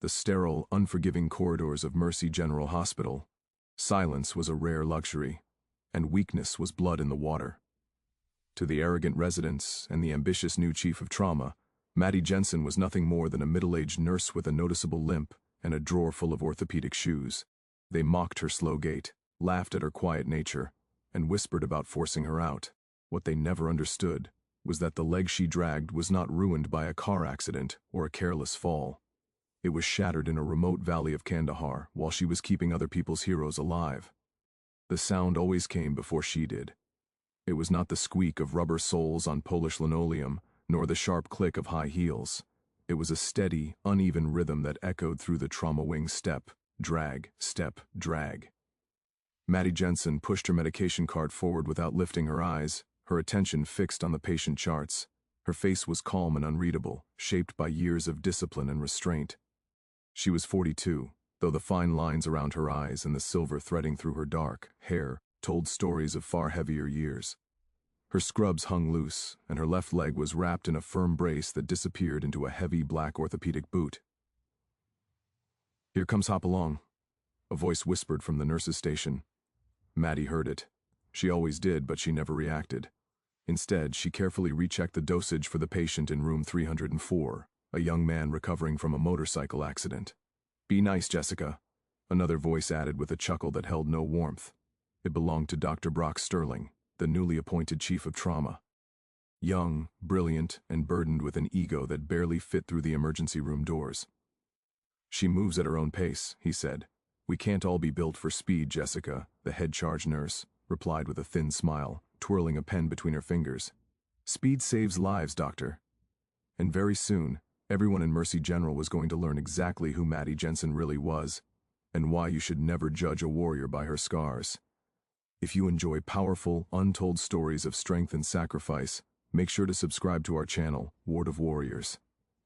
the sterile, unforgiving corridors of Mercy General Hospital. Silence was a rare luxury, and weakness was blood in the water. To the arrogant residents and the ambitious new chief of trauma, Maddie Jensen was nothing more than a middle-aged nurse with a noticeable limp and a drawer full of orthopedic shoes. They mocked her slow gait, laughed at her quiet nature, and whispered about forcing her out. What they never understood was that the leg she dragged was not ruined by a car accident or a careless fall. It was shattered in a remote valley of Kandahar while she was keeping other people's heroes alive. The sound always came before she did. It was not the squeak of rubber soles on Polish linoleum, nor the sharp click of high heels. It was a steady, uneven rhythm that echoed through the trauma wing: step, drag, step, drag. Maddie Jensen pushed her medication cart forward without lifting her eyes, her attention fixed on the patient charts. Her face was calm and unreadable, shaped by years of discipline and restraint. She was 42, though the fine lines around her eyes and the silver threading through her dark hair told stories of far heavier years. Her scrubs hung loose, and her left leg was wrapped in a firm brace that disappeared into a heavy black orthopedic boot. "Here comes Hopalong," a voice whispered from the nurse's station. Maddie heard it. She always did, but she never reacted. Instead, she carefully rechecked the dosage for the patient in room 304, a young man recovering from a motorcycle accident. "Be nice, Jessica," another voice added with a chuckle that held no warmth. It belonged to Dr. Brock Sterling, the newly appointed chief of trauma. Young, brilliant, and burdened with an ego that barely fit through the emergency room doors. "She moves at her own pace," he said. "We can't all be built for speed, Jessica," the head charge nurse replied with a thin smile, twirling a pen between her fingers. "Speed saves lives, doctor." And very soon, everyone in Mercy General was going to learn exactly who Maddie Jensen really was, and why you should never judge a warrior by her scars. If you enjoy powerful, untold stories of strength and sacrifice, make sure to subscribe to our channel, Ward of Warriors.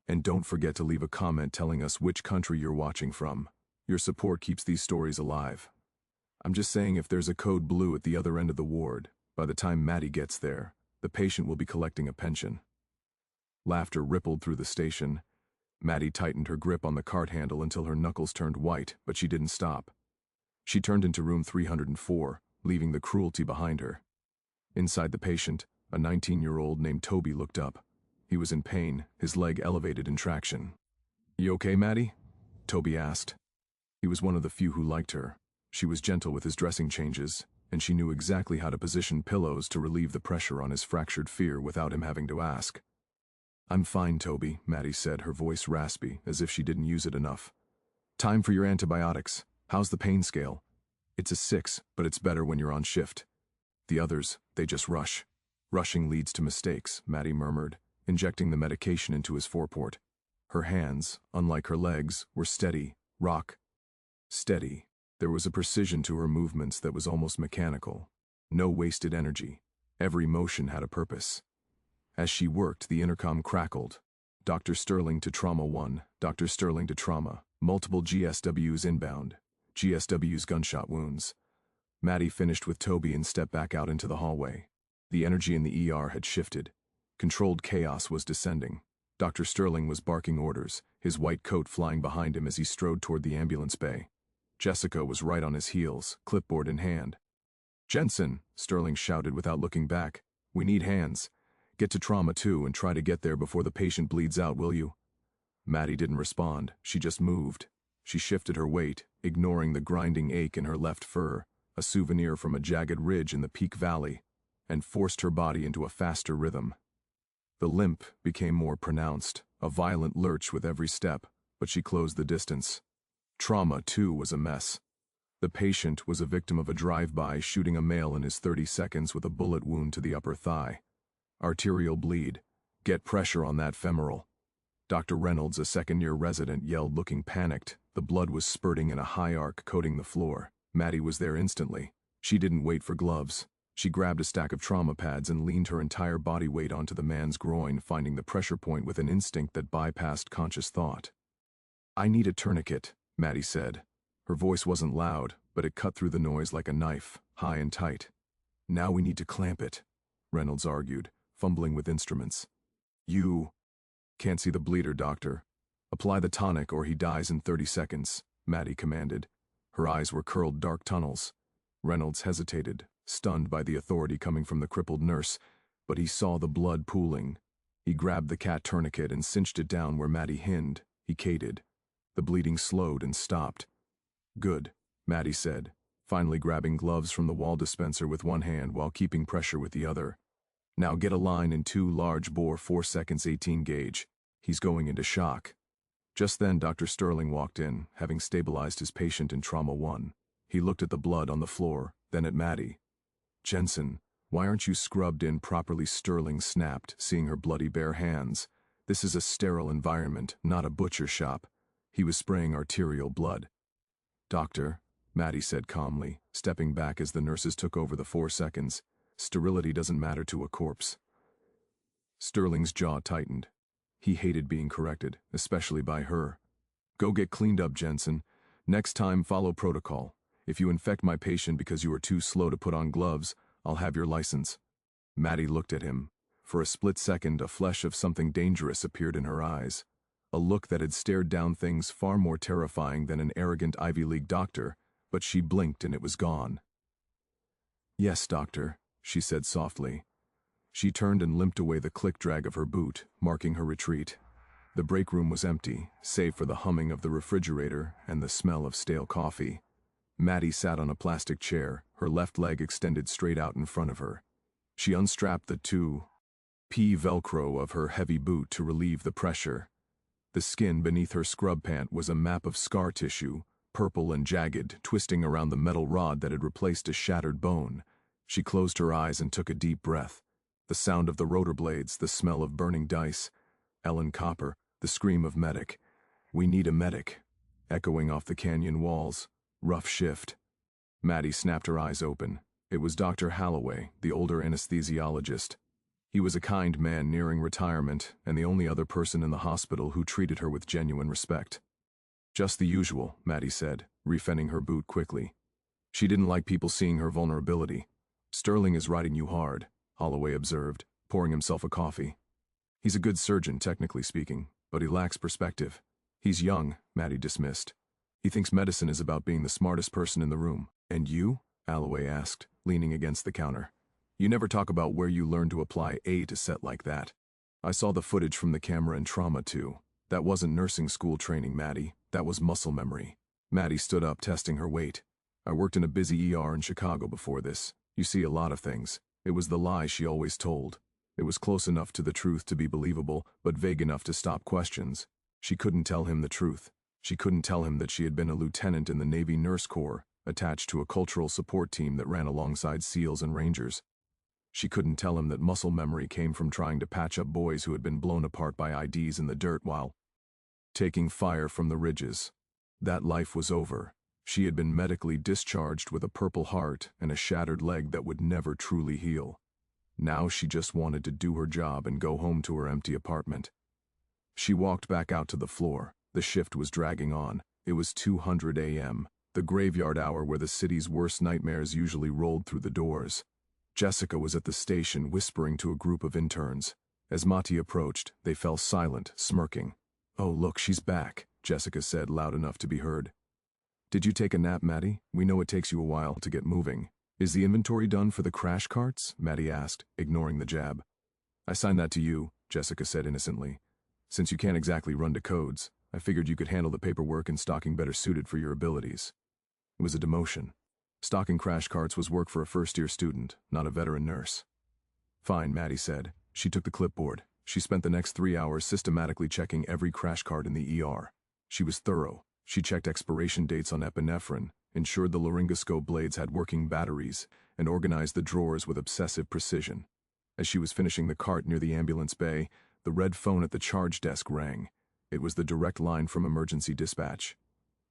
And don't forget to leave a comment telling us which country you're watching from. Your support keeps these stories alive. I'm just saying, if there's a code blue at the other end of the ward, by the time Maddie gets there, the patient will be collecting a pension. Laughter rippled through the station. Maddie tightened her grip on the cart handle until her knuckles turned white, but she didn't stop. She turned into room 304, leaving the cruelty behind her. Inside the patient, a 19-year-old named Toby looked up. He was in pain, his leg elevated in traction. "You okay, Maddie?" Toby asked. He was one of the few who liked her. She was gentle with his dressing changes, and she knew exactly how to position pillows to relieve the pressure on his fractured fear without him having to ask. "I'm fine, Toby," Maddie said, her voice raspy, as if she didn't use it enough. "Time for your antibiotics. How's the pain scale?" "It's a 6, but it's better when you're on shift. The others, they just rush." "Rushing leads to mistakes," Maddie murmured, injecting the medication into his foreport. Her hands, unlike her legs, were steady, steady. There was a precision to her movements that was almost mechanical. No wasted energy. Every motion had a purpose. As she worked, the intercom crackled. "Dr. Sterling to Trauma 1, Dr. Sterling to Trauma. Multiple GSWs inbound. GSWs gunshot wounds." Maddie finished with Toby and stepped back out into the hallway. The energy in the ER had shifted. Controlled chaos was descending. Dr. Sterling was barking orders, his white coat flying behind him as he strode toward the ambulance bay. Jessica was right on his heels, clipboard in hand. "Jensen," Sterling shouted without looking back. "We need hands. Get to Trauma 2 and try to get there before the patient bleeds out, will you?" Maddie didn't respond. She just moved. She shifted her weight, ignoring the grinding ache in her left fur, a souvenir from a jagged ridge in the Peak Valley, and forced her body into a faster rhythm. The limp became more pronounced, a violent lurch with every step, but she closed the distance. Trauma 2 was a mess. The patient was a victim of a drive-by, shooting a male in his 30 seconds with a bullet wound to the upper thigh. Arterial bleed. Get pressure on that femoral. Dr. Reynolds, a second-year resident, yelled, looking panicked. The blood was spurting in a high arc coating the floor. Maddie was there instantly. She didn't wait for gloves. She grabbed a stack of trauma pads and leaned her entire body weight onto the man's groin, finding the pressure point with an instinct that bypassed conscious thought. "I need a tourniquet," Maddie said. Her voice wasn't loud, but it cut through the noise like a knife, high and tight. "Now we need to clamp it," Reynolds argued, fumbling with instruments. "You can't see the bleeder, doctor." Apply the tonic or he dies in 30 seconds, Maddie commanded. Her eyes were curled dark tunnels. Reynolds hesitated, stunned by the authority coming from the crippled nurse, but he saw the blood pooling. He grabbed the cat tourniquet and cinched it down where Maddie hinned. He cated. The bleeding slowed and stopped. Good, Maddie said, finally grabbing gloves from the wall dispenser with one hand while keeping pressure with the other. Now get a line in 2 large bore 4 seconds 18 gauge. He's going into shock. Just then Dr. Sterling walked in, having stabilized his patient in Trauma 1. He looked at the blood on the floor, then at Maddie. Jensen, why aren't you scrubbed in properly? Sterling snapped, seeing her bloody bare hands. This is a sterile environment, not a butcher shop. He was spraying arterial blood. Doctor, Maddie said calmly, stepping back as the nurses took over the 4 seconds. Sterility doesn't matter to a corpse. Sterling's jaw tightened. He hated being corrected, especially by her. Go get cleaned up, Jensen. Next time, follow protocol. If you infect my patient because you are too slow to put on gloves, I'll have your license. Maddie looked at him. For a split second, a flash of something dangerous appeared in her eyes. A look that had stared down things far more terrifying than an arrogant Ivy League doctor, but she blinked and it was gone. Yes, doctor, she said softly. She turned and limped away the click-drag of her boot, marking her retreat. The break room was empty, save for the humming of the refrigerator and the smell of stale coffee. Maddie sat on a plastic chair, her left leg extended straight out in front of her. She unstrapped the 2P Velcro of her heavy boot to relieve the pressure. The skin beneath her scrub pant was a map of scar tissue, purple and jagged, twisting around the metal rod that had replaced a shattered bone. She closed her eyes and took a deep breath. The sound of the rotor blades, the smell of burning dice. Ellen Copper, the scream of medic. We need a medic. Echoing off the canyon walls. Rough shift. Maddie snapped her eyes open. It was Dr. Holloway, the older anesthesiologist. He was a kind man nearing retirement, and the only other person in the hospital who treated her with genuine respect. Just the usual, Maddie said, refitting her boot quickly. She didn't like people seeing her vulnerability. Sterling is riding you hard, Holloway observed, pouring himself a coffee. He's a good surgeon, technically speaking, but he lacks perspective. He's young, Maddie dismissed. He thinks medicine is about being the smartest person in the room. And you? Holloway asked, leaning against the counter. You never talk about where you learned to apply A to set like that. I saw the footage from the camera in Trauma 2. That wasn't nursing school training, Maddie. That was muscle memory. Maddie stood up, testing her weight. I worked in a busy ER in Chicago before this. You see a lot of things. It was the lie she always told. It was close enough to the truth to be believable, but vague enough to stop questions. She couldn't tell him the truth. She couldn't tell him that she had been a lieutenant in the Navy Nurse Corps, attached to a cultural support team that ran alongside SEALs and Rangers. She couldn't tell him that muscle memory came from trying to patch up boys who had been blown apart by IDs in the dirt while taking fire from the ridges. That life was over. She had been medically discharged with a purple heart and a shattered leg that would never truly heal. Now she just wanted to do her job and go home to her empty apartment. She walked back out to the floor. The shift was dragging on. It was 2:00 a.m., the graveyard hour where the city's worst nightmares usually rolled through the doors. Jessica was at the station whispering to a group of interns. As Mati approached, they fell silent, smirking. "Oh, look, she's back," Jessica said, loud enough to be heard. "Did you take a nap, Maddie? We know it takes you a while to get moving." "Is the inventory done for the crash carts?" Maddie asked, ignoring the jab. "I signed that to you," Jessica said innocently. "Since you can't exactly run to codes, I figured you could handle the paperwork and stocking better suited for your abilities." It was a demotion. Stocking crash carts was work for a first-year student, not a veteran nurse. "Fine," Maddie said. She took the clipboard. She spent the next 3 hours systematically checking every crash cart in the ER. She was thorough. She checked expiration dates on epinephrine, ensured the laryngoscope blades had working batteries, and organized the drawers with obsessive precision. As she was finishing the cart near the ambulance bay, the red phone at the charge desk rang. It was the direct line from emergency dispatch.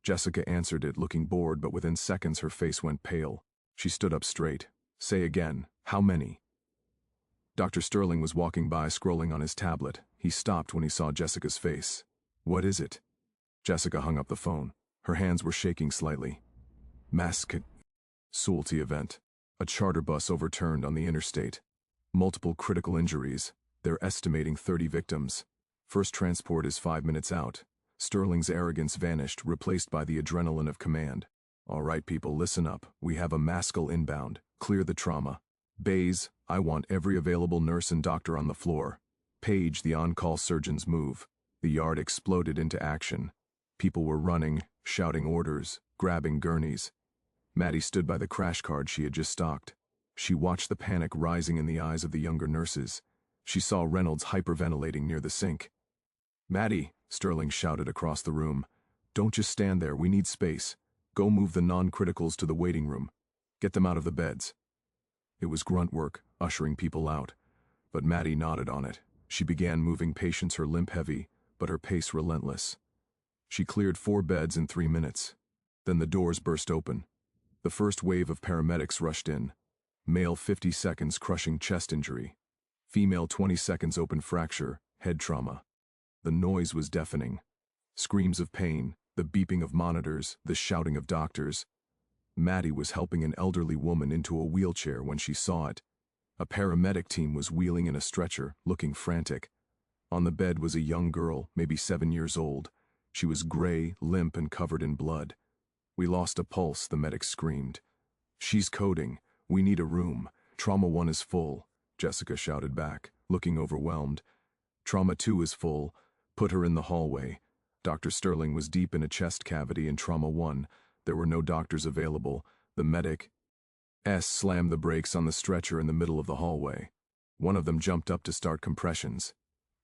Jessica answered it, looking bored, but within seconds her face went pale. She stood up straight. "Say again, how many?" Dr. Sterling was walking by, scrolling on his tablet. He stopped when he saw Jessica's face. "What is it?" Jessica hung up the phone. Her hands were shaking slightly. Mass casualty event. A charter bus overturned on the interstate. Multiple critical injuries. They're estimating 30 victims. First transport is 5 minutes out. Sterling's arrogance vanished, replaced by the adrenaline of command. All right, people, listen up. We have a Maskell inbound. Clear the trauma. Bays, I want every available nurse and doctor on the floor. Page, the on-call surgeon's move. The yard exploded into action. People were running, shouting orders, grabbing gurneys. Maddie stood by the crash cart she had just stocked. She watched the panic rising in the eyes of the younger nurses. She saw Reynolds hyperventilating near the sink. "Maddie," Sterling shouted across the room. "Don't just stand there, we need space. Go move the non-criticals to the waiting room. Get them out of the beds." It was grunt work, ushering people out. But Maddie nodded on it. She began moving patients, her limp heavy, but her pace relentless. She cleared 4 beds in 3 minutes. Then the doors burst open. The first wave of paramedics rushed in. Male 50 seconds crushing chest injury. Female 20 seconds open fracture, head trauma. The noise was deafening. Screams of pain, the beeping of monitors, the shouting of doctors. Maddie was helping an elderly woman into a wheelchair when she saw it. A paramedic team was wheeling in a stretcher, looking frantic. On the bed was a young girl, maybe 7 years old. She was gray, limp, and covered in blood. "We lost a pulse," the medic screamed. "She's coding. We need a room. Trauma 1 is full," Jessica shouted back, looking overwhelmed. "Trauma 2 is full. Put her in the hallway." Dr. Sterling was deep in a chest cavity in Trauma 1. There were no doctors available. The medic slammed the brakes on the stretcher in the middle of the hallway. One of them jumped up to start compressions.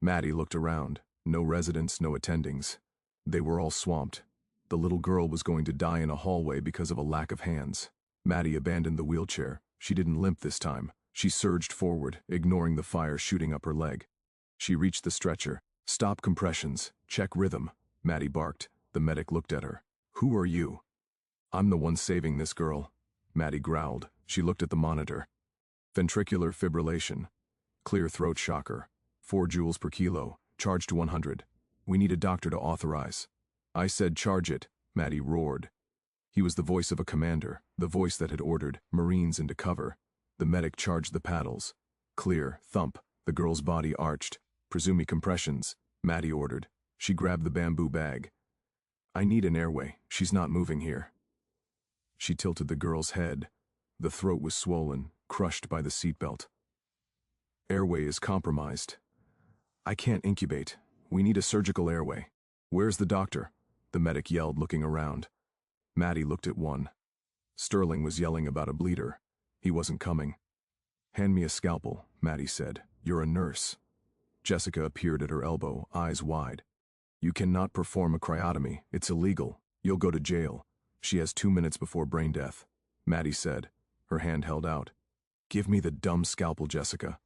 Maddie looked around. No residents, no attendings. They were all swamped. The little girl was going to die in a hallway because of a lack of hands. Maddie abandoned the wheelchair. She didn't limp this time. She surged forward, ignoring the fire shooting up her leg. She reached the stretcher. "Stop compressions. Check rhythm," Maddie barked. The medic looked at her. "Who are you?" "I'm the one saving this girl," Maddie growled. She looked at the monitor. "Ventricular fibrillation. Clear throat shocker. 4 joules per kilo. Charged to 100. We need a doctor to authorize." "I said charge it," Maddie roared. He was the voice of a commander, the voice that had ordered Marines into cover. The medic charged the paddles. Clear, thump. The girl's body arched. "Presumi compressions," Maddie ordered. She grabbed the bamboo bag. "I need an airway. She's not moving here." She tilted the girl's head. The throat was swollen, crushed by the seatbelt. "Airway is compromised. I can't incubate. We need a surgical airway." "Where's the doctor?" the medic yelled, looking around. Maddie looked at one. Sterling was yelling about a bleeder. He wasn't coming. "Hand me a scalpel," Maddie said. "You're a nurse." Jessica appeared at her elbow, eyes wide. "You cannot perform a cryotomy. It's illegal. You'll go to jail. She has 2 minutes before brain death," Maddie said, her hand held out. "Give me the dumb scalpel, Jessica."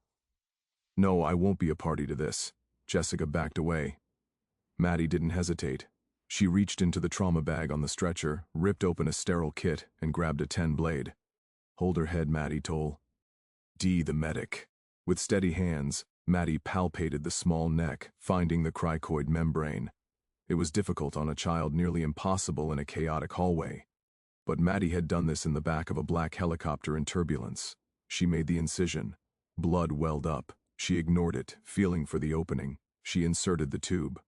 "No, I won't be a party to this." Jessica backed away. Maddie didn't hesitate. She reached into the trauma bag on the stretcher, ripped open a sterile kit, and grabbed a 10 blade. "Hold her head," Maddie told the medic. With steady hands, Maddie palpated the small neck, finding the cricoid membrane. It was difficult on a child, nearly impossible in a chaotic hallway. But Maddie had done this in the back of a black helicopter in turbulence. She made the incision. Blood welled up. She ignored it, feeling for the opening. She inserted the tube.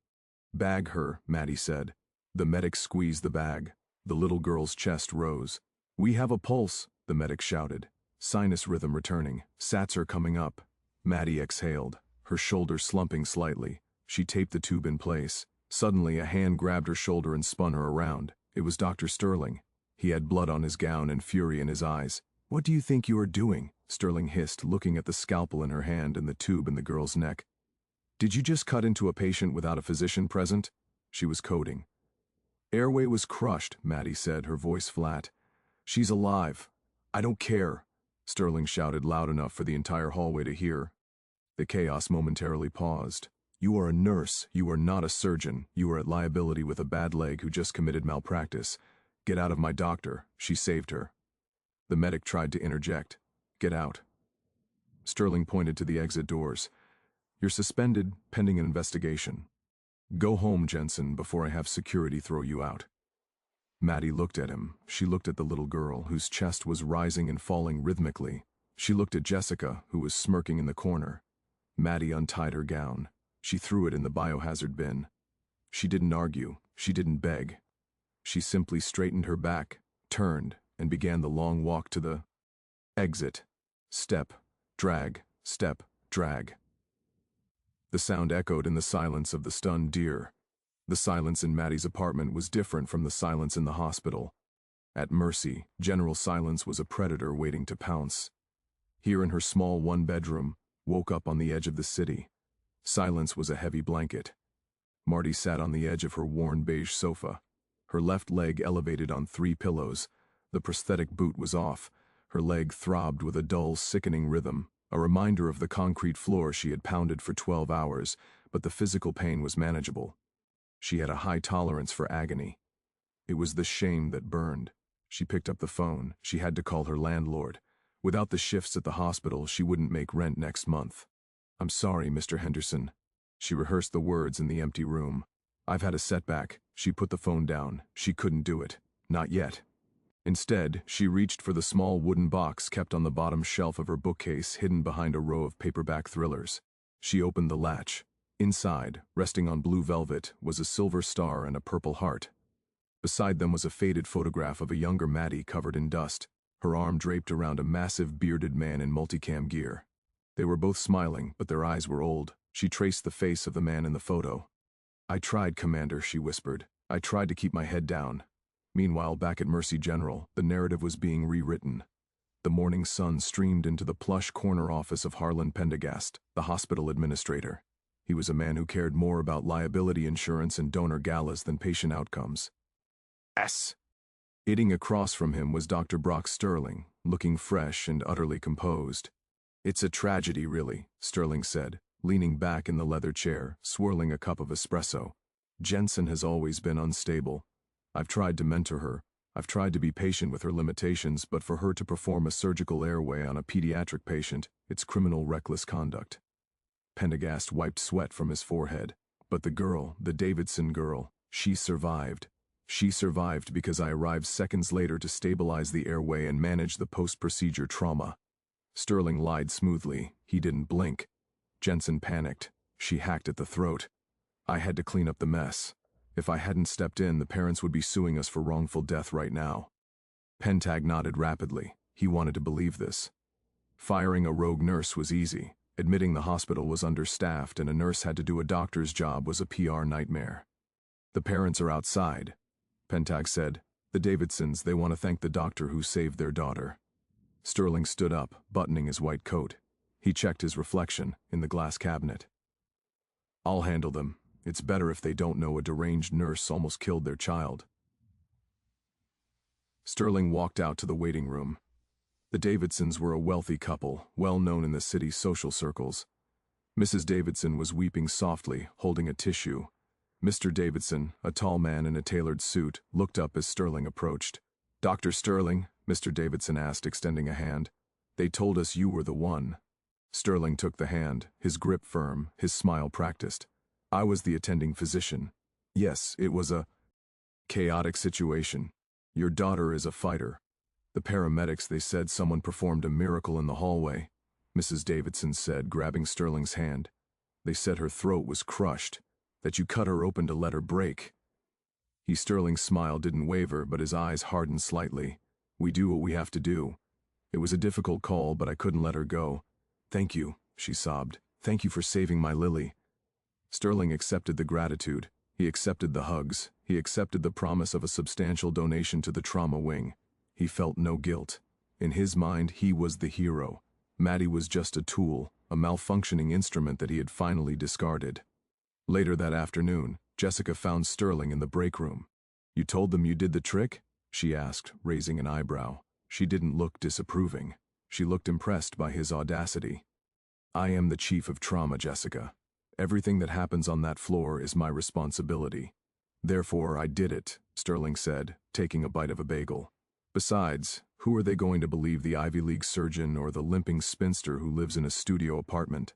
"Bag her," Maddie said. The medic squeezed the bag. The little girl's chest rose. "We have a pulse," the medic shouted. Sinus rhythm returning. "Sats are coming up." Maddie exhaled, her shoulder slumping slightly. She taped the tube in place. Suddenly, a hand grabbed her shoulder and spun her around. It was Dr. Sterling. He had blood on his gown and fury in his eyes. "What do you think you are doing?" Sterling hissed, looking at the scalpel in her hand and the tube in the girl's neck. "Did you just cut into a patient without a physician present?" She was coding. "Airway was crushed," Maddie said, her voice flat. "She's alive. I don't care," Sterling shouted loud enough for the entire hallway to hear. The chaos momentarily paused. "You are a nurse. You are not a surgeon. You are at liability with a bad leg who just committed malpractice. Get out of my doctor." She saved her. The medic tried to interject. "Get out." Sterling pointed to the exit doors. "You're suspended, pending an investigation. Go home, Jensen, before I have security throw you out." Maddie looked at him. She looked at the little girl, whose chest was rising and falling rhythmically. She looked at Jessica, who was smirking in the corner. Maddie untied her gown. She threw it in the biohazard bin. She didn't argue, she didn't beg. She simply straightened her back, turned, and began the long walk to the exit. Step, drag, step, drag. The sound echoed in the silence of the stunned deer. The silence in Maddie's apartment was different from the silence in the hospital. At Mercy, general silence was a predator waiting to pounce. Here in her small one-bedroom, woke up on the edge of the city, silence was a heavy blanket. Marty sat on the edge of her worn beige sofa. Her left leg elevated on 3 pillows. The prosthetic boot was off. Her leg throbbed with a dull, sickening rhythm, a reminder of the concrete floor she had pounded for 12 hours, but the physical pain was manageable. She had a high tolerance for agony. It was the shame that burned. She picked up the phone. She had to call her landlord. Without the shifts at the hospital, she wouldn't make rent next month. "I'm sorry, Mr. Henderson." She rehearsed the words in the empty room. "I've had a setback." She put the phone down. She couldn't do it. Not yet. Instead, she reached for the small wooden box kept on the bottom shelf of her bookcase hidden behind a row of paperback thrillers. She opened the latch. Inside, resting on blue velvet, was a silver star and a purple heart. Beside them was a faded photograph of a younger Maddie covered in dust, her arm draped around a massive bearded man in multicam gear. They were both smiling, but their eyes were old. She traced the face of the man in the photo. "I tried, Commander," she whispered. "I tried to keep my head down." Meanwhile, back at Mercy General, the narrative was being rewritten. The morning sun streamed into the plush corner office of Harlan Pendergast, the hospital administrator. He was a man who cared more about liability insurance and donor galas than patient outcomes. Sitting across from him was Dr. Brock Sterling, looking fresh and utterly composed. "It's a tragedy, really," Sterling said, leaning back in the leather chair, swirling a cup of espresso. "Jensen has always been unstable. I've tried to mentor her. I've tried to be patient with her limitations, but for her to perform a surgical airway on a pediatric patient, it's criminal reckless conduct." Pendergast wiped sweat from his forehead. "But the girl, the Davidson girl, she survived. She survived because I arrived seconds later to stabilize the airway and manage the post-procedure trauma." Sterling lied smoothly. He didn't blink. Jensen panicked. "She hacked at the throat. I had to clean up the mess. If I hadn't stepped in, the parents would be suing us for wrongful death right now." Pentag nodded rapidly. He wanted to believe this. Firing a rogue nurse was easy. Admitting the hospital was understaffed and a nurse had to do a doctor's job was a PR nightmare. "The parents are outside," Pentag said. "The Davidsons, they want to thank the doctor who saved their daughter." Sterling stood up, buttoning his white coat. He checked his reflection in the glass cabinet. "I'll handle them. It's better if they don't know a deranged nurse almost killed their child." Sterling walked out to the waiting room. The Davidsons were a wealthy couple, well known in the city's social circles. Mrs. Davidson was weeping softly, holding a tissue. Mr. Davidson, a tall man in a tailored suit, looked up as Sterling approached. "Dr. Sterling," Mr. Davidson asked, extending a hand. "They told us you were the one." Sterling took the hand, his grip firm, his smile practiced. "I was the attending physician. Yes, it was a chaotic situation. Your daughter is a fighter. The paramedics, they said someone performed a miracle in the hallway," Mrs. Davidson said, grabbing Sterling's hand. "They said her throat was crushed, that you cut her open to let her break." Sterling's smile didn't waver, but his eyes hardened slightly. "We do what we have to do. It was a difficult call, but I couldn't let her go. Thank you," she sobbed. "Thank you for saving my Lily." Sterling accepted the gratitude. He accepted the hugs. He accepted the promise of a substantial donation to the trauma wing. He felt no guilt. In his mind, he was the hero. Maddie was just a tool, a malfunctioning instrument that he had finally discarded. Later that afternoon, Jessica found Sterling in the break room. "You told them you did the trick?" she asked, raising an eyebrow. She didn't look disapproving. She looked impressed by his audacity. "I am the chief of trauma, Jessica. Everything that happens on that floor is my responsibility. Therefore, I did it," Sterling said, taking a bite of a bagel. "Besides, who are they going to believe, the Ivy League surgeon or the limping spinster who lives in a studio apartment?"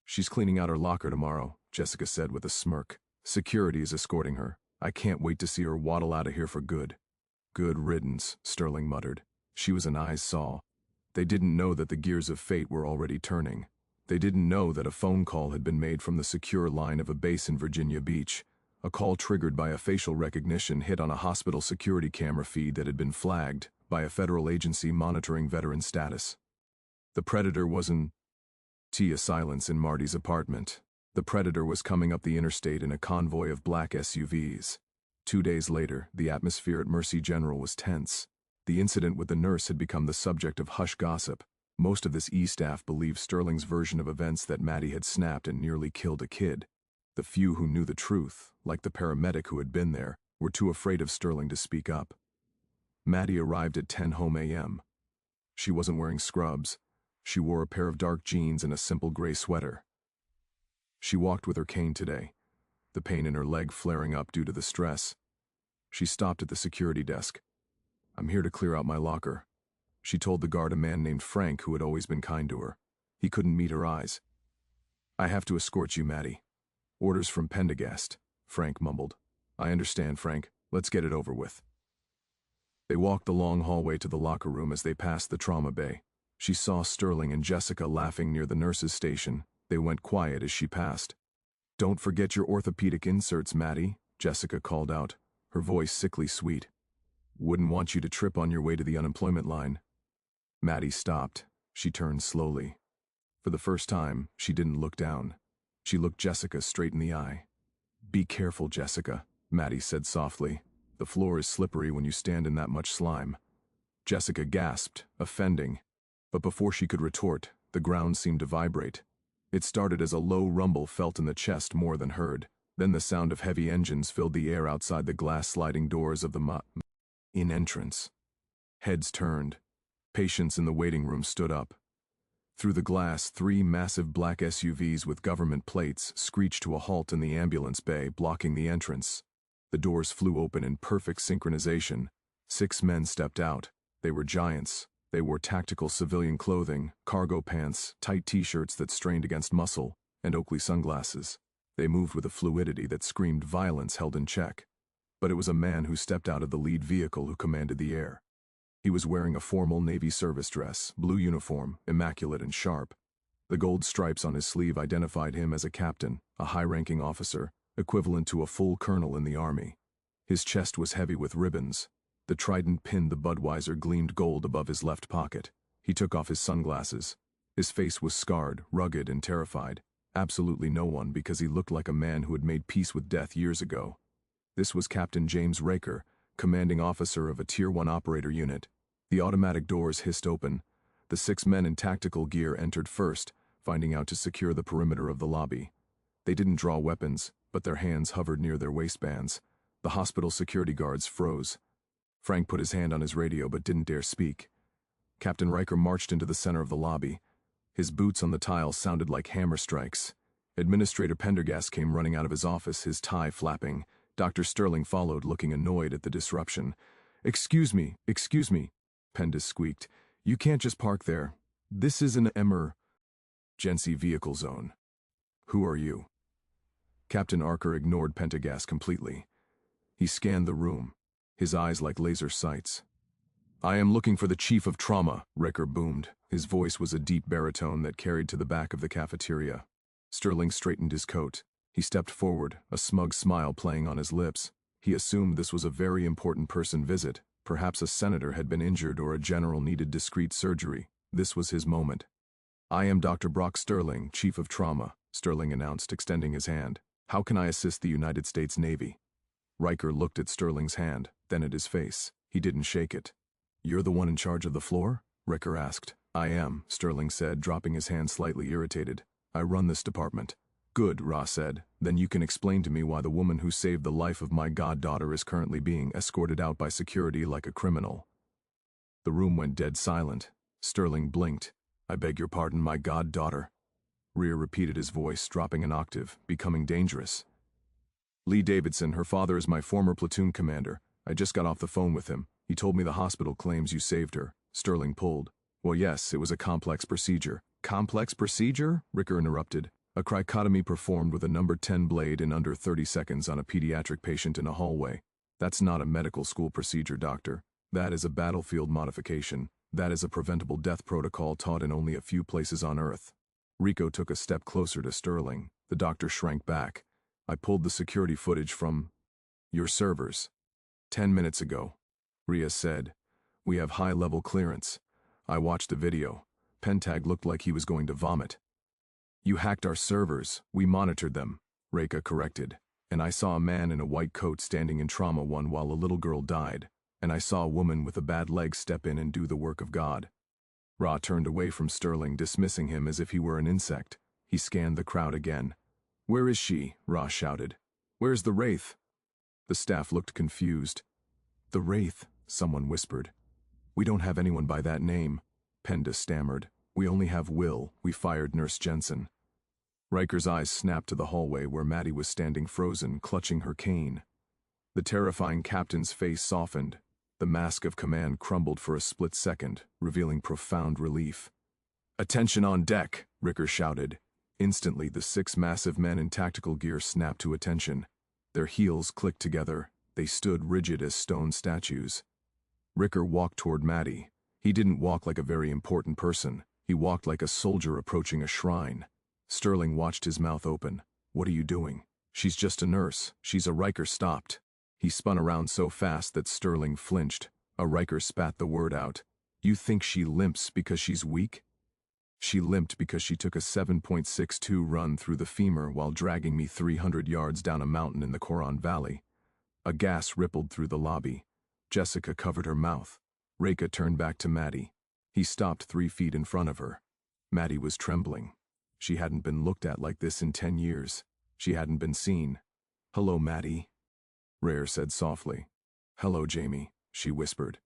"She's cleaning out her locker tomorrow," Jessica said with a smirk. "Security is escorting her. I can't wait to see her waddle out of here for good." "Good riddance," Sterling muttered. She was an eyes saw. They didn't know that the gears of fate were already turning. They didn't know that a phone call had been made from the secure line of a base in Virginia Beach, A call triggered by a facial recognition hit on a hospital security camera feed that had been flagged by a federal agency monitoring veteran status. The predator was in a silence in Marty's apartment. The predator was coming up the interstate in a convoy of black SUVs. 2 days later, the atmosphere at Mercy General was tense. The incident with the nurse had become the subject of hush gossip. Most of this E-staff believed Sterling's version of events, that Maddie had snapped and nearly killed a kid. The few who knew the truth, like the paramedic who had been there, were too afraid of Sterling to speak up. Maddie arrived at 10 a.m. She wasn't wearing scrubs. She wore a pair of dark jeans and a simple gray sweater. She walked with her cane today, the pain in her leg flaring up due to the stress. She stopped at the security desk. "I'm here to clear out my locker," she told the guard, a man named Frank who had always been kind to her. He couldn't meet her eyes. "I have to escort you, Maddie." "Orders from Pendergast," Frank mumbled. "I understand, Frank. Let's get it over with." They walked the long hallway to the locker room. As they passed the trauma bay, she saw Sterling and Jessica laughing near the nurse's station. They went quiet as she passed. "Don't forget your orthopedic inserts, Maddie," Jessica called out, her voice sickly sweet. "Wouldn't want you to trip on your way to the unemployment line." Maddie stopped. She turned slowly. For the first time, she didn't look down. She looked Jessica straight in the eye. "Be careful, Jessica," Maddie said softly. "The floor is slippery when you stand in that much slime." Jessica gasped, offending. But before she could retort, the ground seemed to vibrate. It started as a low rumble felt in the chest more than heard. Then the sound of heavy engines filled the air outside the glass sliding doors of the in entrance. Heads turned. Patients in the waiting room stood up. Through the glass, 3 massive black SUVs with government plates screeched to a halt in the ambulance bay, blocking the entrance. The doors flew open in perfect synchronization. 6 men stepped out. They were giants. They wore tactical civilian clothing, cargo pants, tight t-shirts that strained against muscle, and Oakley sunglasses. They moved with a fluidity that screamed violence held in check. But it was a man who stepped out of the lead vehicle who commanded the air. He was wearing a formal Navy service dress, blue uniform, immaculate and sharp. The gold stripes on his sleeve identified him as a captain, a high-ranking officer, equivalent to a full colonel in the Army. His chest was heavy with ribbons. The trident pinned the Budweiser gleamed gold above his left pocket. He took off his sunglasses. His face was scarred, rugged, and terrified. Absolutely no one, because he looked like a man who had made peace with death years ago. This was Captain James Raker, commanding officer of a Tier 1 operator unit. The automatic doors hissed open. The 6 men in tactical gear entered first, finding out to secure the perimeter of the lobby. They didn't draw weapons, but their hands hovered near their waistbands. The hospital security guards froze. Frank put his hand on his radio but didn't dare speak. Captain Riker marched into the center of the lobby. His boots on the tiles sounded like hammer strikes. Administrator Pendergast came running out of his office, his tie flapping. Dr. Sterling followed, looking annoyed at the disruption. Excuse me, Pendas squeaked. "You can't just park there. This is an emergency vehicle zone." "Who are you?" Captain Archer ignored Pendergast completely. He scanned the room, his eyes like laser sights. "I am looking for the chief of trauma," Riker boomed. His voice was a deep baritone that carried to the back of the cafeteria. Sterling straightened his coat. He stepped forward, a smug smile playing on his lips. He assumed this was a very important person visit. Perhaps a senator had been injured or a general needed discreet surgery. This was his moment. "I am Dr. Brock Sterling, Chief of Trauma," Sterling announced, extending his hand. "How can I assist the United States Navy?" Riker looked at Sterling's hand, then at his face. He didn't shake it. "You're the one in charge of the floor?" Riker asked. "I am," Sterling said, dropping his hand slightly irritated. "I run this department." "Good," Ra said. "Then you can explain to me why the woman who saved the life of my goddaughter is currently being escorted out by security like a criminal." The room went dead silent. Sterling blinked. "I beg your pardon, my goddaughter." Rear repeated his voice, dropping an octave, becoming dangerous. "Lee Davidson, her father is my former platoon commander. I just got off the phone with him. He told me the hospital claims you saved her." Sterling pulled. "Well, yes, it was a complex procedure." "Complex procedure?" Riker interrupted. "A cricotomy performed with a number 10 blade in under 30 seconds on a pediatric patient in a hallway. That's not a medical school procedure, doctor. That is a battlefield modification. That is a preventable death protocol taught in only a few places on Earth." Rico took a step closer to Sterling. The doctor shrank back. I pulled the security footage from your servers. 10 minutes ago. Ria said. We have high-level clearance. I watched the video. Pentag looked like he was going to vomit. You hacked our servers. We monitored them, Rekha corrected. And I saw a man in a white coat standing in trauma 1 while a little girl died. And I saw a woman with a bad leg step in and do the work of God. Ra turned away from Sterling, dismissing him as if he were an insect. He scanned the crowd again. Where is she? Ra shouted. Where's the Wraith? The staff looked confused. The Wraith, someone whispered. We don't have anyone by that name, Penda stammered. We only have Will. We fired Nurse Jensen. Riker's eyes snapped to the hallway where Maddie was standing frozen, clutching her cane. The terrifying captain's face softened. The mask of command crumbled for a split second, revealing profound relief. Attention on deck, Riker shouted. Instantly, the 6 massive men in tactical gear snapped to attention. Their heels clicked together. They stood rigid as stone statues. Riker walked toward Maddie. He didn't walk like a very important person. He walked like a soldier approaching a shrine. Sterling watched his mouth open. What are you doing? She's just a nurse. She's a Riker stopped. He spun around so fast that Sterling flinched. A Riker spat the word out. You think she limps because she's weak? She limped because she took a 7.62 run through the femur while dragging me 300 yards down a mountain in the Koran Valley. A gas rippled through the lobby. Jessica covered her mouth. Rekha turned back to Maddie. He stopped 3 feet in front of her. Maddie was trembling. She hadn't been looked at like this in 10 years. She hadn't been seen. Hello, Maddie, Rare said softly. Hello, Jamie, she whispered.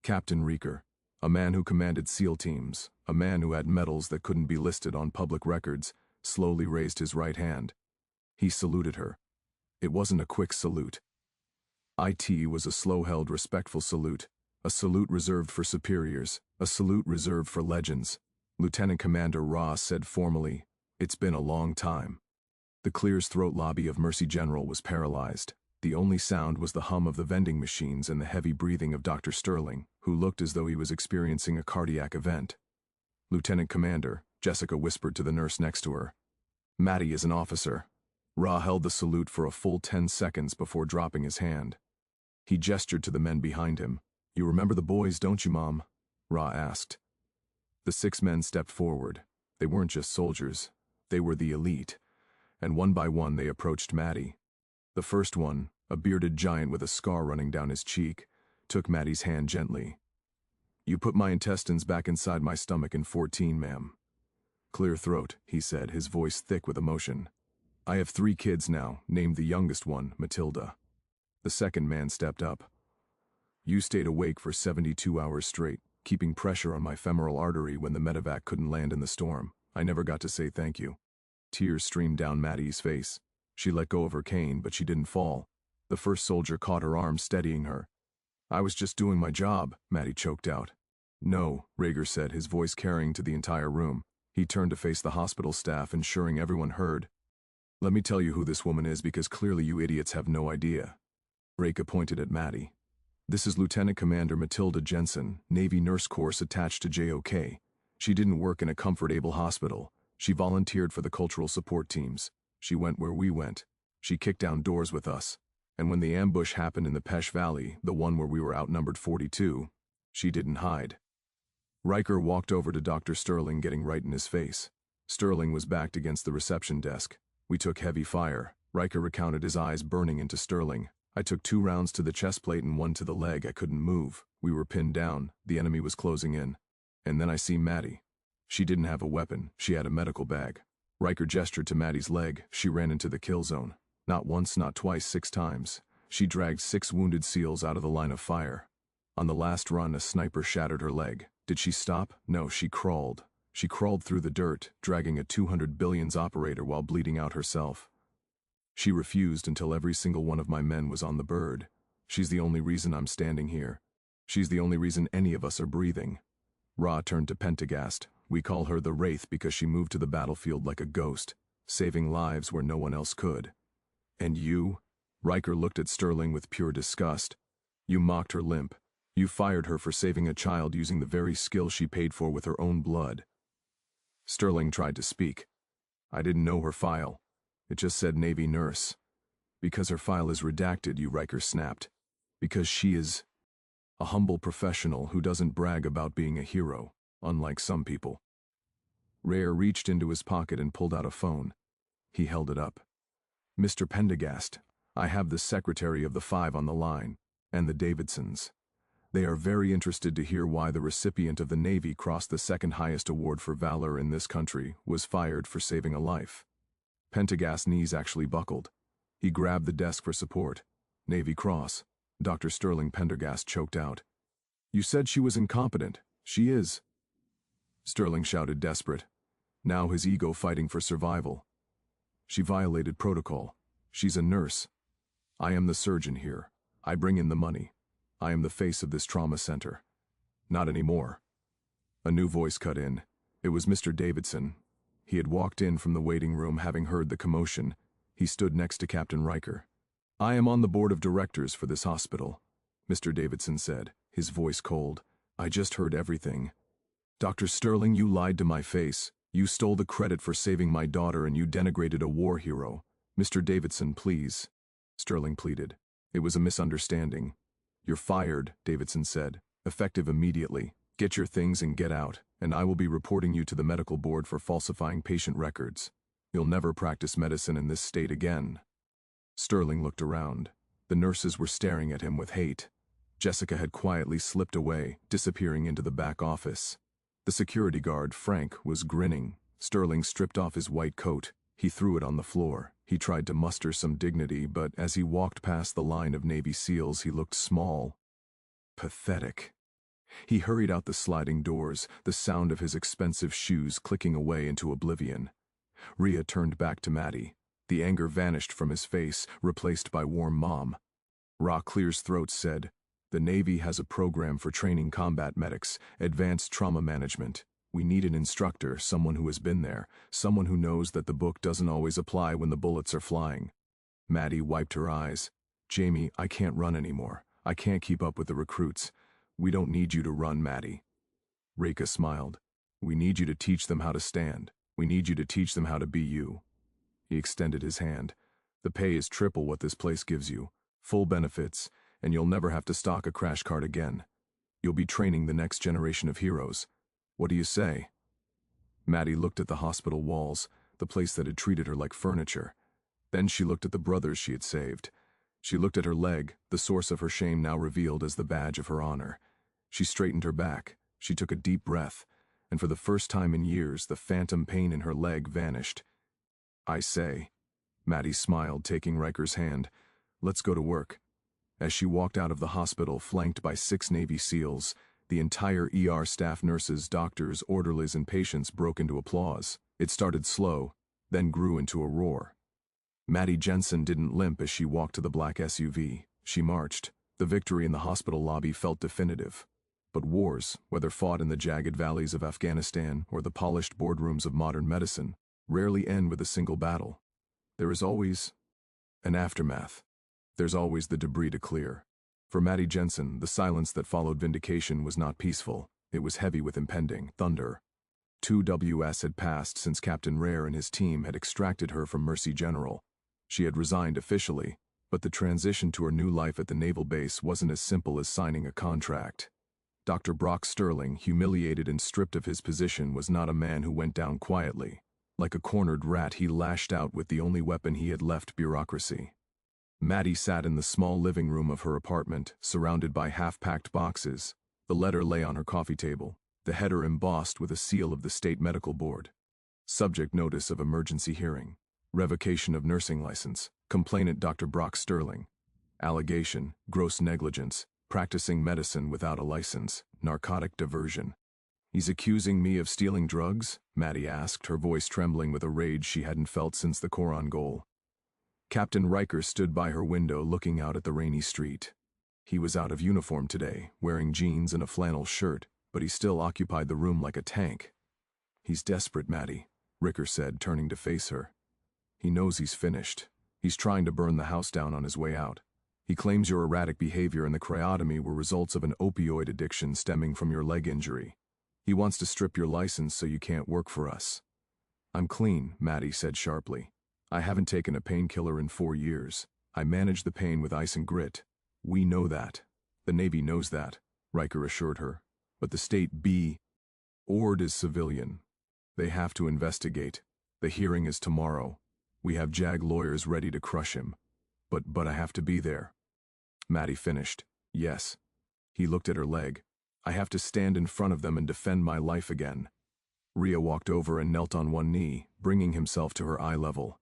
Captain Riker, a man who commanded SEAL teams, a man who had medals that couldn't be listed on public records, slowly raised his right hand. He saluted her. It wasn't a quick salute. IT was a slow-held, respectful salute, a salute reserved for superiors, a salute reserved for legends. Lieutenant Commander Ra said formally, It's been a long time. The Clear's throat lobby of Mercy General was paralyzed. The only sound was the hum of the vending machines and the heavy breathing of Dr. Sterling, who looked as though he was experiencing a cardiac event. Lieutenant Commander, Jessica whispered to the nurse next to her. Maddie is an officer. Ra held the salute for a full 10 seconds before dropping his hand. He gestured to the men behind him. You remember the boys, don't you, Mom? Ra asked. The 6 men stepped forward. They weren't just soldiers. They were the elite. And one by one they approached Maddie. The first one, a bearded giant with a scar running down his cheek, took Maddie's hand gently. You put my intestines back inside my stomach in 14, ma'am. Clear throat, he said, his voice thick with emotion. I have 3 kids now, named the youngest one, Matilda. The second man stepped up. You stayed awake for 72 hours straight, keeping pressure on my femoral artery when the medevac couldn't land in the storm. I never got to say thank you. Tears streamed down Maddie's face. She let go of her cane, but she didn't fall. The first soldier caught her arm, steadying her. I was just doing my job, Maddie choked out. No, Rager said, his voice carrying to the entire room. He turned to face the hospital staff, ensuring everyone heard. Let me tell you who this woman is, because clearly you idiots have no idea. Rekha pointed at Maddie. This is Lieutenant Commander Matilda Jensen, Navy Nurse Course attached to JOK. She didn't work in a comfort-able hospital. She volunteered for the cultural support teams. She went where we went. She kicked down doors with us. And when the ambush happened in the Pesh Valley, the one where we were outnumbered 42, she didn't hide. Riker walked over to Dr. Sterling, getting right in his face. Sterling was backed against the reception desk. We took heavy fire. Riker recounted, his eyes burning into Sterling. I took 2 rounds to the chest plate and 1 to the leg. I couldn't move. We were pinned down. The enemy was closing in. And then I see Maddie. She didn't have a weapon. She had a medical bag. Riker gestured to Maddie's leg. She ran into the kill zone. Not once, not twice, 6 times. She dragged 6 wounded SEALs out of the line of fire. On the last run, a sniper shattered her leg. Did she stop? No, she crawled. She crawled through the dirt, dragging a 200 billions operator while bleeding out herself. She refused until every single one of my men was on the bird. She's the only reason I'm standing here. She's the only reason any of us are breathing. Ra turned to Pentagast. We call her the Wraith because she moved to the battlefield like a ghost, saving lives where no one else could. And you? Riker looked at Sterling with pure disgust. You mocked her limp. You fired her for saving a child using the very skill she paid for with her own blood. Sterling tried to speak. I didn't know her file. It just said Navy nurse. Because her file is redacted, you Riker snapped. Because she is a humble professional who doesn't brag about being a hero, unlike some people. Rare reached into his pocket and pulled out a phone. He held it up. Mr. Pendergast, I have the secretary of the 5 on the line, and the Davidsons. They are very interested to hear why the recipient of the Navy Cross, the second highest award for valor in this country, was fired for saving a life. Pendergast's knees actually buckled. He grabbed the desk for support. Navy Cross. Dr. Sterling Pendergast choked out. You said she was incompetent. She is. Sterling shouted, desperate. Now his ego fighting for survival. She violated protocol. She's a nurse. I am the surgeon here. I bring in the money. I am the face of this trauma center. Not anymore. A new voice cut in. It was Mr. Davidson. He had walked in from the waiting room having heard the commotion. He stood next to Captain Riker. I am on the board of directors for this hospital, Mr. Davidson said, his voice cold. I just heard everything. Dr. Sterling, you lied to my face. You stole the credit for saving my daughter and you denigrated a war hero. Mr. Davidson, please. Sterling pleaded. It was a misunderstanding. You're fired, Davidson said, effective immediately. Get your things and get out, and I will be reporting you to the medical board for falsifying patient records. You'll never practice medicine in this state again. Sterling looked around. The nurses were staring at him with hate. Jessica had quietly slipped away, disappearing into the back office. The security guard, Frank, was grinning. Sterling stripped off his white coat. He threw it on the floor. He tried to muster some dignity, but as he walked past the line of Navy SEALs, he looked small. Pathetic. He hurried out the sliding doors, the sound of his expensive shoes clicking away into oblivion. Rhea turned back to Maddie. The anger vanished from his face, replaced by warm mom. Ra Clear's throat said, The Navy has a program for training combat medics, advanced trauma management. We need an instructor, someone who has been there, someone who knows that the book doesn't always apply when the bullets are flying. Maddie wiped her eyes. Jamie, I can't run anymore. I can't keep up with the recruits. We don't need you to run, Maddie. Reka smiled. We need you to teach them how to stand. We need you to teach them how to be you. He extended his hand. The pay is triple what this place gives you. Full benefits, and you'll never have to stock a crash cart again. You'll be training the next generation of heroes. What do you say? Maddie looked at the hospital walls, the place that had treated her like furniture. Then she looked at the brothers she had saved. She looked at her leg, the source of her shame now revealed as the badge of her honor. She straightened her back. She took a deep breath, and for the first time in years, the phantom pain in her leg vanished. I say, Maddie smiled, taking Riker's hand. Let's go to work. As she walked out of the hospital, flanked by 6 Navy SEALs, the entire ER staff, nurses, doctors, orderlies, and patients broke into applause. It started slow, then grew into a roar. Maddie Jensen didn't limp as she walked to the black SUV. She marched. The victory in the hospital lobby felt definitive. But wars, whether fought in the jagged valleys of Afghanistan or the polished boardrooms of modern medicine, rarely end with a single battle. There is always an aftermath. There's always the debris to clear. For Maddie Jensen, the silence that followed vindication was not peaceful. It was heavy with impending thunder. 2 WS had passed since Captain Rare and his team had extracted her from Mercy General. She had resigned officially, but the transition to her new life at the naval base wasn't as simple as signing a contract. Dr. Brock Sterling, humiliated and stripped of his position, was not a man who went down quietly. Like a cornered rat, he lashed out with the only weapon he had left: bureaucracy. Maddie sat in the small living room of her apartment, surrounded by half-packed boxes. The letter lay on her coffee table, the header embossed with a seal of the State Medical Board. Subject: notice of emergency hearing. Revocation of nursing license. Complainant: Dr. Brock Sterling. Allegation: gross negligence, practicing medicine without a license, narcotic diversion. He's accusing me of stealing drugs? Maddie asked, her voice trembling with a rage she hadn't felt since the Coron goal. Captain Riker stood by her window looking out at the rainy street. He was out of uniform today, wearing jeans and a flannel shirt, but he still occupied the room like a tank. He's desperate, Maddie, Riker said, turning to face her. He knows he's finished. He's trying to burn the house down on his way out. He claims your erratic behavior and the cryotomy were results of an opioid addiction stemming from your leg injury. He wants to strip your license so you can't work for us. I'm clean, Maddie said sharply. I haven't taken a painkiller in 4 years. I manage the pain with ice and grit. We know that. The Navy knows that, Riker assured her. But the State B. Ord is civilian. They have to investigate. The hearing is tomorrow. We have JAG lawyers ready to crush him. But I have to be there. Maddie finished. Yes. He looked at her leg. I have to stand in front of them and defend my life again. Rhea walked over and knelt on one knee, bringing himself to her eye level.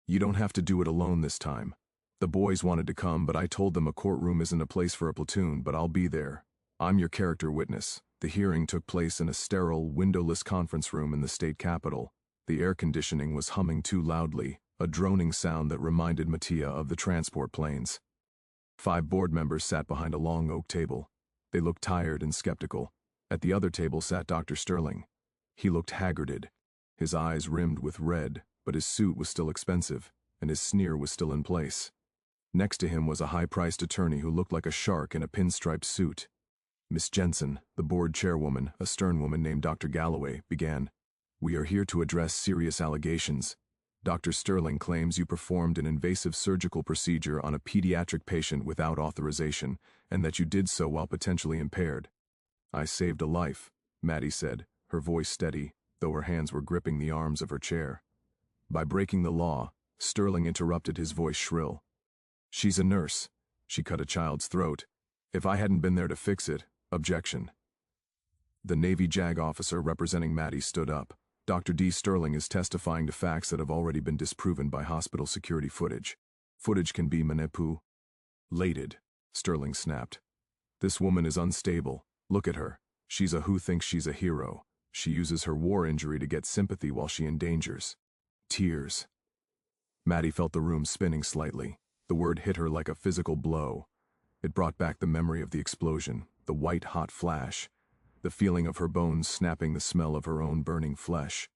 You don't have to do it alone this time. The boys wanted to come, but I told them a courtroom isn't a place for a platoon, but I'll be there. I'm your character witness. The hearing took place in a sterile, windowless conference room in the state capitol. The air conditioning was humming too loudly, a droning sound that reminded Mattia of the transport planes. 5 board members sat behind a long oak table. They looked tired and skeptical. At the other table sat Dr. Sterling. He looked haggarded. His eyes rimmed with red, but his suit was still expensive, and his sneer was still in place. Next to him was a high-priced attorney who looked like a shark in a pinstriped suit. Miss Jensen, the board chairwoman, a stern woman named Dr. Galloway, began. We are here to address serious allegations. Dr. Sterling claims you performed an invasive surgical procedure on a pediatric patient without authorization, and that you did so while potentially impaired. I saved a life, Maddie said, her voice steady, though her hands were gripping the arms of her chair. By breaking the law, Sterling interrupted, his voice shrill. She's a nurse. She cut a child's throat. If I hadn't been there to fix it, objection. The Navy JAG officer representing Maddie stood up. Dr. D. Sterling is testifying to facts that have already been disproven by hospital security footage. Footage can be manipulated, Sterling snapped. This woman is unstable. Look at her. She's a who thinks she's a hero. She uses her war injury to get sympathy while she endangers. Tears. Maddie felt the room spinning slightly. The word hit her like a physical blow. It brought back the memory of the explosion, the white-hot flash, the feeling of her bones snapping, the smell of her own burning flesh.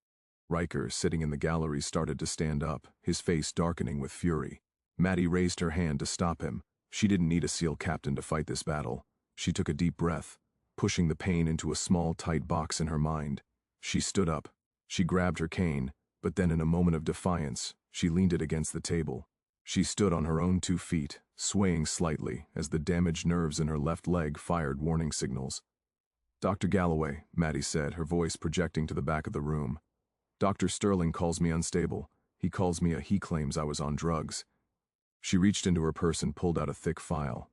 Riker, sitting in the gallery, started to stand up, his face darkening with fury. Maddie raised her hand to stop him. She didn't need a SEAL captain to fight this battle. She took a deep breath, pushing the pain into a small, tight box in her mind. She stood up. She grabbed her cane, but then in a moment of defiance, she leaned it against the table. She stood on her own 2 feet, swaying slightly as the damaged nerves in her left leg fired warning signals. Dr. Galloway, Maddie said, her voice projecting to the back of the room. Dr. Sterling calls me unstable. He claims I was on drugs. She reached into her purse and pulled out a thick file.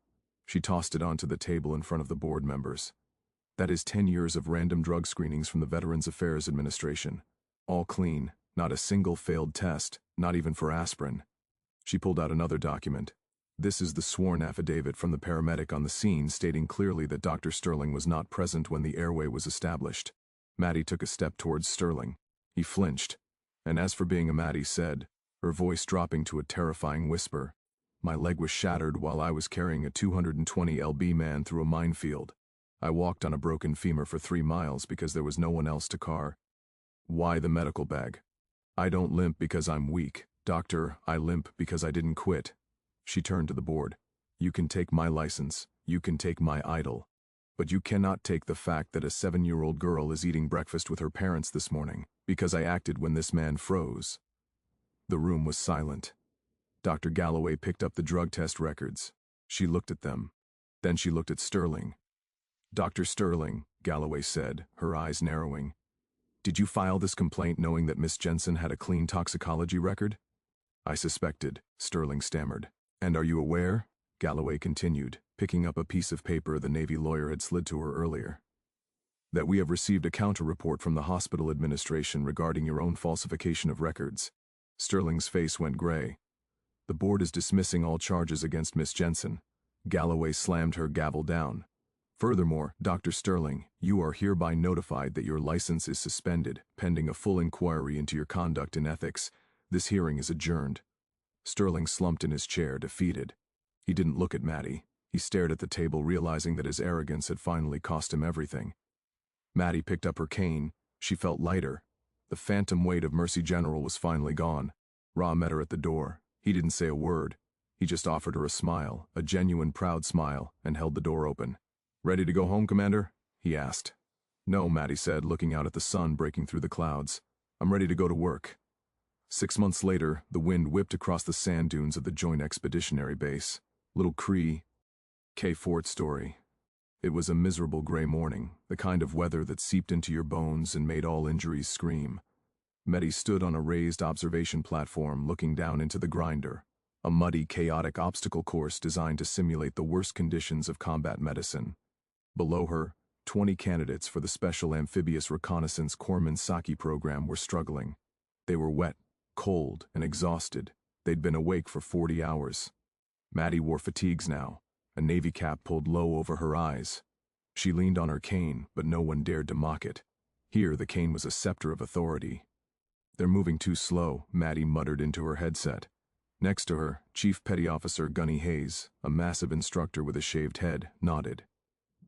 She tossed it onto the table in front of the board members. That is 10 years of random drug screenings from the Veterans Affairs Administration. All clean, not a single failed test, not even for aspirin. She pulled out another document. This is the sworn affidavit from the paramedic on the scene stating clearly that Dr. Sterling was not present when the airway was established. Maddie took a step towards Sterling. He flinched. And as for being a Maddie said, her voice dropping to a terrifying whisper, my leg was shattered while I was carrying a 220 lb man through a minefield. I walked on a broken femur for 3 miles because there was no one else to car. Why the medical bag? I don't limp because I'm weak. Doctor, I limp because I didn't quit. She turned to the board. You can take my license. You can take my idol. But you cannot take the fact that a 7-year-old girl is eating breakfast with her parents this morning because I acted when this man froze. The room was silent. Dr. Galloway picked up the drug test records. She looked at them. Then she looked at Sterling. Dr. Sterling, Galloway said, her eyes narrowing. Did you file this complaint knowing that Miss Jensen had a clean toxicology record? I suspected, Sterling stammered. And are you aware? Galloway continued, picking up a piece of paper the Navy lawyer had slid to her earlier. That we have received a counter-report from the hospital administration regarding your own falsification of records. Sterling's face went gray. The board is dismissing all charges against Miss Jensen. Galloway slammed her gavel down. Furthermore, Dr. Sterling, you are hereby notified that your license is suspended, pending a full inquiry into your conduct and ethics. This hearing is adjourned. Sterling slumped in his chair, defeated. He didn't look at Maddie. He stared at the table, realizing that his arrogance had finally cost him everything. Maddie picked up her cane. She felt lighter. The phantom weight of Mercy General was finally gone. Ra met her at the door. He didn't say a word. He just offered her a smile, a genuine proud smile, and held the door open. Ready to go home, Commander? He asked. No, Maddie said, looking out at the sun breaking through the clouds. I'm ready to go to work. 6 months later, the wind whipped across the sand dunes of the Joint Expeditionary Base. Little Cree K. Fort story. It was a miserable gray morning, the kind of weather that seeped into your bones and made all injuries scream. Mehdi stood on a raised observation platform looking down into the grinder, a muddy, chaotic obstacle course designed to simulate the worst conditions of combat medicine. Below her, 20 candidates for the Special Amphibious Reconnaissance Corpsman Saki program were struggling. They were wet, cold, and exhausted. They'd been awake for 40 hours. Maddie wore fatigues now, a navy cap pulled low over her eyes. She leaned on her cane, but no one dared to mock it. Here, the cane was a scepter of authority. "They're moving too slow," Maddie muttered into her headset. Next to her, Chief Petty Officer Gunny Hayes, a massive instructor with a shaved head, nodded.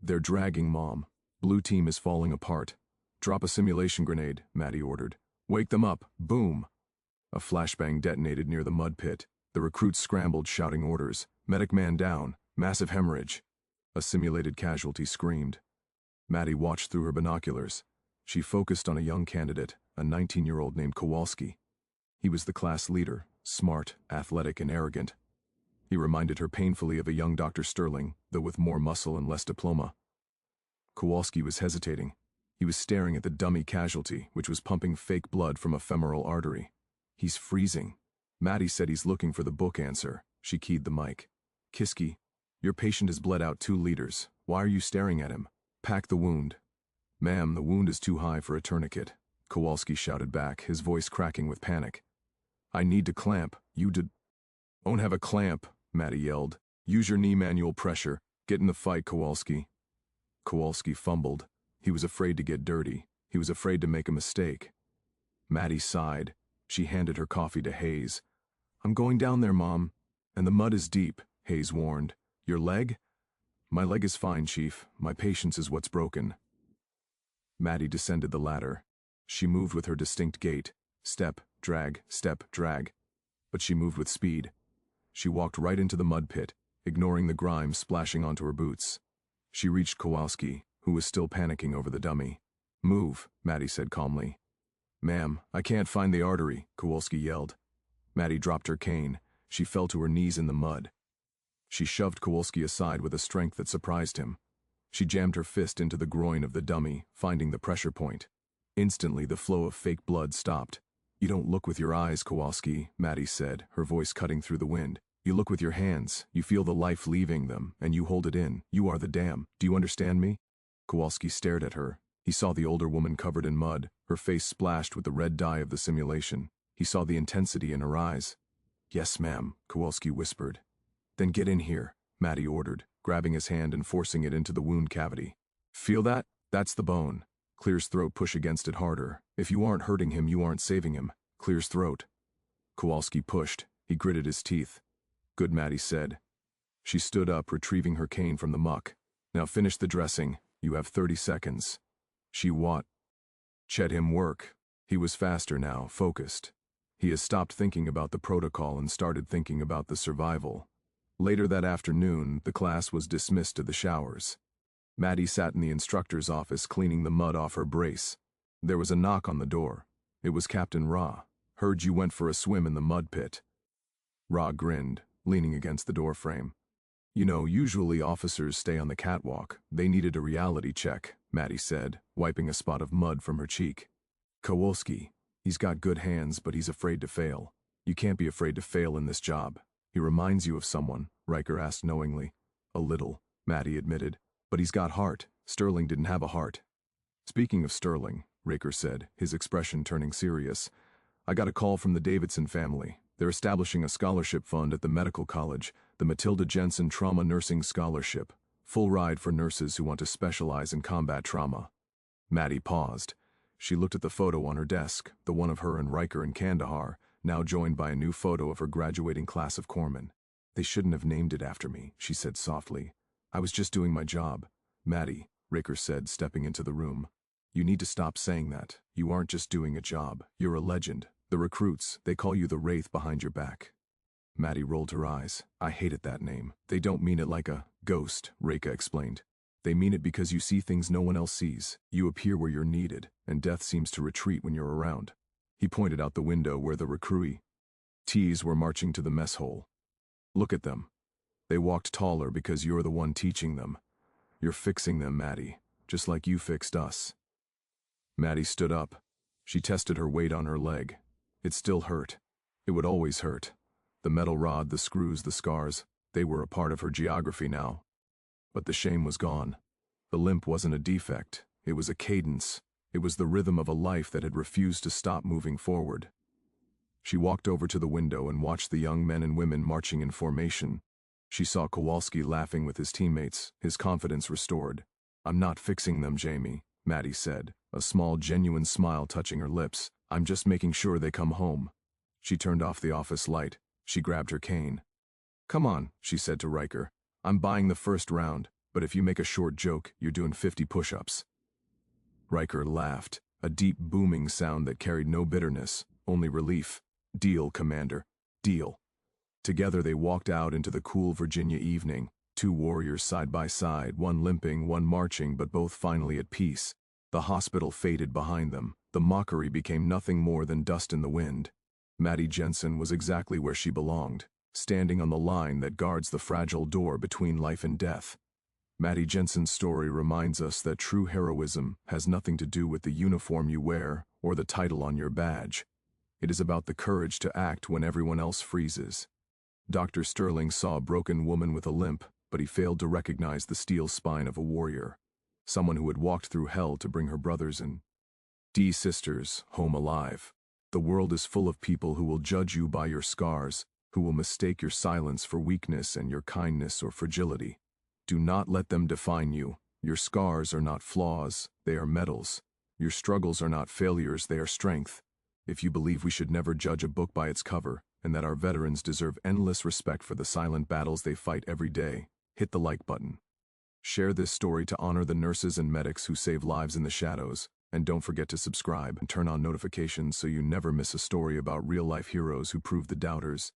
"They're dragging, Mom. Blue team is falling apart. Drop a simulation grenade," Maddie ordered. "Wake them up. Boom." A flashbang detonated near the mud pit. The recruits scrambled, shouting orders. "Medic man down. Massive hemorrhage." A simulated casualty screamed. Maddie watched through her binoculars. She focused on a young candidate, a 19-year-old named Kowalski. He was the class leader, smart, athletic, and arrogant. He reminded her painfully of a young Dr. Sterling, though with more muscle and less diploma. Kowalski was hesitating. He was staring at the dummy casualty, which was pumping fake blood from a femoral artery. "He's freezing." Maddie said he's looking for the book answer. She keyed the mic. "Kiski, your patient has bled out 2 liters. Why are you staring at him? Pack the wound." "Ma'am, the wound is too high for a tourniquet," Kowalski shouted back, his voice cracking with panic. "I need to clamp. You don't have a clamp," Maddie yelled. "Use your knee manual pressure. Get in the fight, Kowalski." Kowalski fumbled. He was afraid to get dirty. He was afraid to make a mistake. Maddie sighed. She handed her coffee to Hayes. "I'm going down there, Mom. And the mud is deep," Hayes warned. "Your leg?" "My leg is fine, Chief. My patience is what's broken." Maddie descended the ladder. She moved with her distinct gait. Step, drag, but she moved with speed. She walked right into the mud pit, ignoring the grime splashing onto her boots. She reached Kowalski, who was still panicking over the dummy. "Move," Maddie said calmly. "Ma'am, I can't find the artery," Kowalski yelled. Maddie dropped her cane. She fell to her knees in the mud. She shoved Kowalski aside with a strength that surprised him. She jammed her fist into the groin of the dummy, finding the pressure point. Instantly, the flow of fake blood stopped. "You don't look with your eyes, Kowalski," Maddie said, her voice cutting through the wind. "You look with your hands. You feel the life leaving them, and you hold it in. You are the dam. Do you understand me?" Kowalski stared at her. He saw the older woman covered in mud, her face splashed with the red dye of the simulation. He saw the intensity in her eyes. "Yes, ma'am," Kowalski whispered. "Then get in here," Maddie ordered, grabbing his hand and forcing it into the wound cavity. "Feel that? That's the bone. Clear's throat, push against it harder. If you aren't hurting him, you aren't saving him. Clear's throat." Kowalski pushed. He gritted his teeth. "Good," Maddie said. She stood up, retrieving her cane from the muck. "Now finish the dressing. You have 30 seconds. She Chet him work. He was faster now, focused. He has stopped thinking about the protocol and started thinking about the survival. Later that afternoon, the class was dismissed to the showers. Maddie sat in the instructor's office cleaning the mud off her brace. There was a knock on the door. It was Captain Ra. "Heard you went for a swim in the mud pit." Ra grinned, leaning against the doorframe. "You know, usually officers stay on the catwalk. They needed a reality check," Maddie said, wiping a spot of mud from her cheek. "Kowalski, he's got good hands, but he's afraid to fail. You can't be afraid to fail in this job. He reminds you of someone," Riker asked knowingly. "A little," Maddie admitted. "But he's got heart. Sterling didn't have a heart." "Speaking of Sterling," Riker said, his expression turning serious, "I got a call from the Davidson family. They're establishing a scholarship fund at the medical college, the Matilda Jensen Trauma Nursing Scholarship. Full ride for nurses who want to specialize in combat trauma." Maddie paused. She looked at the photo on her desk, the one of her and Riker in Kandahar, now joined by a new photo of her graduating class of corpsmen. "They shouldn't have named it after me," she said softly. "I was just doing my job." "Maddie," Riker said, stepping into the room. "You need to stop saying that. You aren't just doing a job. You're a legend. The recruits, they call you the Wraith behind your back." Maddie rolled her eyes. "I hated that name. They don't mean it like a ghost," Reka explained. "They mean it because you see things no one else sees. You appear where you're needed, and death seems to retreat when you're around." He pointed out the window where the recruit T's were marching to the mess hole. Look at them. They walked taller because you're the one teaching them. You're fixing them, Maddie, just like you fixed us. Maddie stood up. She tested her weight on her leg. It still hurt. It would always hurt. The metal rod, the screws, the scars, they were a part of her geography now. But the shame was gone. The limp wasn't a defect. It was a cadence. It was the rhythm of a life that had refused to stop moving forward. She walked over to the window and watched the young men and women marching in formation. She saw Kowalski laughing with his teammates, his confidence restored. "I'm not fixing them, Jamie," Maddie said, a small, genuine smile touching her lips. "I'm just making sure they come home." She turned off the office light. She grabbed her cane. "Come on," she said to Riker. "I'm buying the first round, but if you make a short joke, you're doing 50 push-ups." Riker laughed, a deep booming sound that carried no bitterness, only relief. "Deal, Commander. Deal." Together they walked out into the cool Virginia evening, two warriors side by side, one limping, one marching, but both finally at peace. The hospital faded behind them. The mockery became nothing more than dust in the wind. Maddie Jensen was exactly where she belonged, standing on the line that guards the fragile door between life and death. Maddie Jensen's story reminds us that true heroism has nothing to do with the uniform you wear or the title on your badge. It is about the courage to act when everyone else freezes. Dr. Sterling saw a broken woman with a limp, but he failed to recognize the steel spine of a warrior, someone who had walked through hell to bring her brothers and sisters home alive. The world is full of people who will judge you by your scars, who will mistake your silence for weakness and your kindness or fragility. Do not let them define you. Your scars are not flaws, they are medals. Your struggles are not failures, they are strength. If you believe we should never judge a book by its cover, and that our veterans deserve endless respect for the silent battles they fight every day, hit the like button. Share this story to honor the nurses and medics who save lives in the shadows, and don't forget to subscribe and turn on notifications so you never miss a story about real-life heroes who prove the doubters